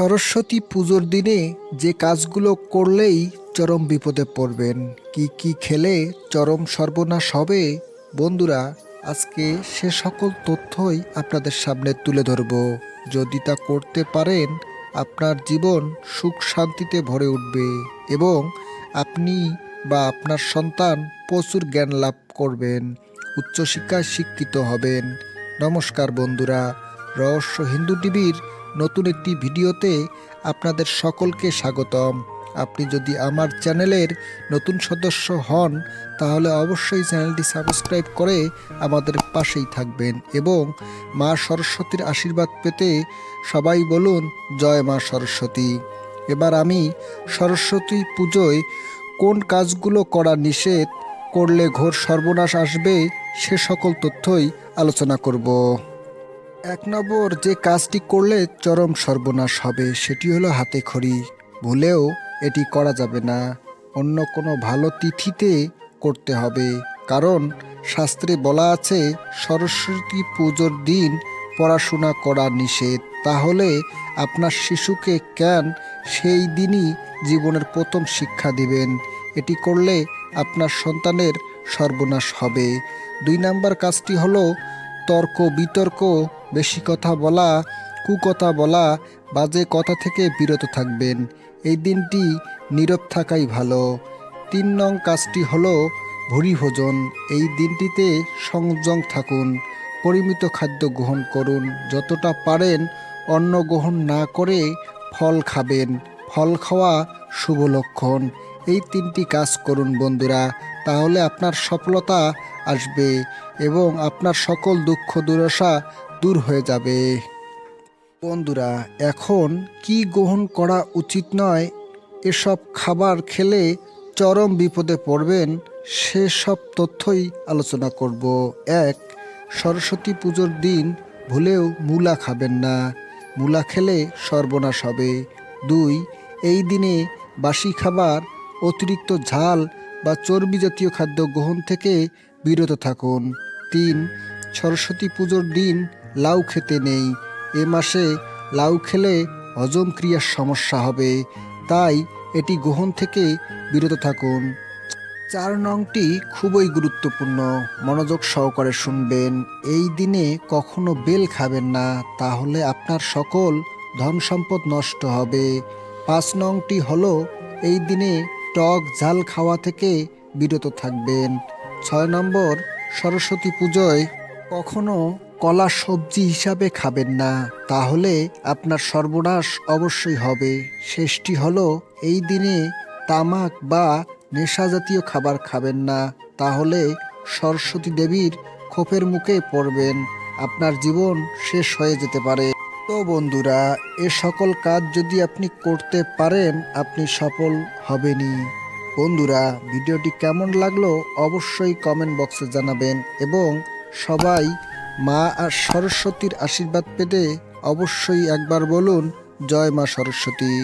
সরস্বতী পুজোর দিনে যে কাজগুলো করলেই চরম বিপদে পড়বেন, কি কি খেলে চরম সর্বনাশ হবে, বন্ধুরা আজকে সে সকল তথ্যই আপনাদের সামনে তুলে ধরব। যদি তা করতে পারেন আপনার জীবন সুখ শান্তিতে ভরে উঠবে এবং আপনি বা আপনার সন্তান প্রচুর জ্ঞান লাভ করবেন, উচ্চশিক্ষায় শিক্ষিত হবেন। নমস্কার বন্ধুরা, রহস্য হিন্দু টিভির নতুন একটি ভিডিওতে আপনাদের সকলকে স্বাগতম। আপনি যদি আমার চ্যানেলের নতুন সদস্য হন তাহলে অবশ্যই চ্যানেলটি সাবস্ক্রাইব করে আমাদের পাশেই থাকবেন এবং মা সরস্বতীর আশীর্বাদ পেতে সবাই বলুন জয় মা সরস্বতী। এবার আমি সরস্বতী পুজোয় কোন কাজগুলো করা নিষেধ, করলে ঘোর সর্বনাশ আসবে সে সকল তথ্যই আলোচনা করব। 1 নম্বর যে কাজটি করলে চরম সর্বনাশ হবে সেটি হলো হাতে খড়ি। ভুলেও এটি করা যাবে না, অন্য কোনো ভালো তিথিতে করতে হবে। কারণ শাস্ত্রে বলা আছে সরস্বতী পুজোর দিন পড়াশোনা করা নিষেধ। তাহলে আপনার শিশুকে কেন সেই দিনই জীবনের প্রথম শিক্ষা দিবেন? এটি করলে আপনার সন্তানের সর্বনাশ হবে। 2 নম্বর কাজটি হলো তর্ক বিতর্ক, বেশি কথা বলা, কুকথা বলা, বাজে কথা থেকে বিরত থাকবেন। এই দিনটি নীরব থাকাই ভালো। 3 নং কাজটি হলো ভুরি ভোজন। এই দিনটিতে সংযম থাকুন, পরিমিত খাদ্য গ্রহণ করুন, যতটা পারেন অন্ন গ্রহণ না করে ফল খাবেন। ফল খাওয়া শুভ লক্ষণ। এই 3টি কাজ করুন বন্ধুরা, তাহলে আপনার সফলতা আসবে এবং আপনার সকল দুঃখ দুর্দশা দূর হয়ে যাবে। বন্ধুরা, এখন কি গ্রহণ করা উচিত নয়, এসব খাবার খেলে চরম বিপদে পড়বেন সেসব তথ্যই আলোচনা করব। 1. সরস্বতী পুজোর দিন ভুলেও মূলা খাবেন না, মূলা খেলে সর্বনাশ হবে। 2. এই দিনে বাসি খাবার, অতিরিক্ত ঝাল বা চর্বি জাতীয় খাদ্য গ্রহণ থেকে বিরত থাকুন। 3. সরস্বতী পুজোর দিন লাউ খেতে নেই। এ মাসে লাউ খেলে হজম ক্রিয়ার সমস্যা হবে, তাই এটি গ্রহণ থেকে বিরত থাকুন। 4 নংটি খুবই গুরুত্বপূর্ণ, মনোযোগ সহকারে শুনবেন। এই দিনে কখনো বেল খাবেন না, তাহলে আপনার সকল ধন সম্পদ নষ্ট হবে। 5 নংটি হলো এই দিনে টক ঝাল খাওয়া থেকে বিরত থাকবেন। 6 নম্বর সরস্বতী পুজোয় কখনো কলা সবজি হিসাবে খাবেন না, তাহলে আপনার সর্বনাশ অবশ্যই হবে। শেষটি হলো এই দিনে তামাক বা নেশা জাতীয় খাবার খাবেন না, তাহলে সরস্বতী দেবীর ক্ষোভের মুখে পড়বেন, আপনার জীবন শেষ হয়ে যেতে পারে। তো বন্ধুরা, এ সকল কাজ যদি আপনি করতে পারেন আপনি সফল হবেনই। বন্ধুরা, ভিডিওটি কেমন লাগলো অবশ্যই কমেন্ট বক্সে জানাবেন এবং সবাই মা আর সরস্বতীর আশীর্বাদ পেতে অবশ্যই একবার বলুন জয় মা সরস্বতী।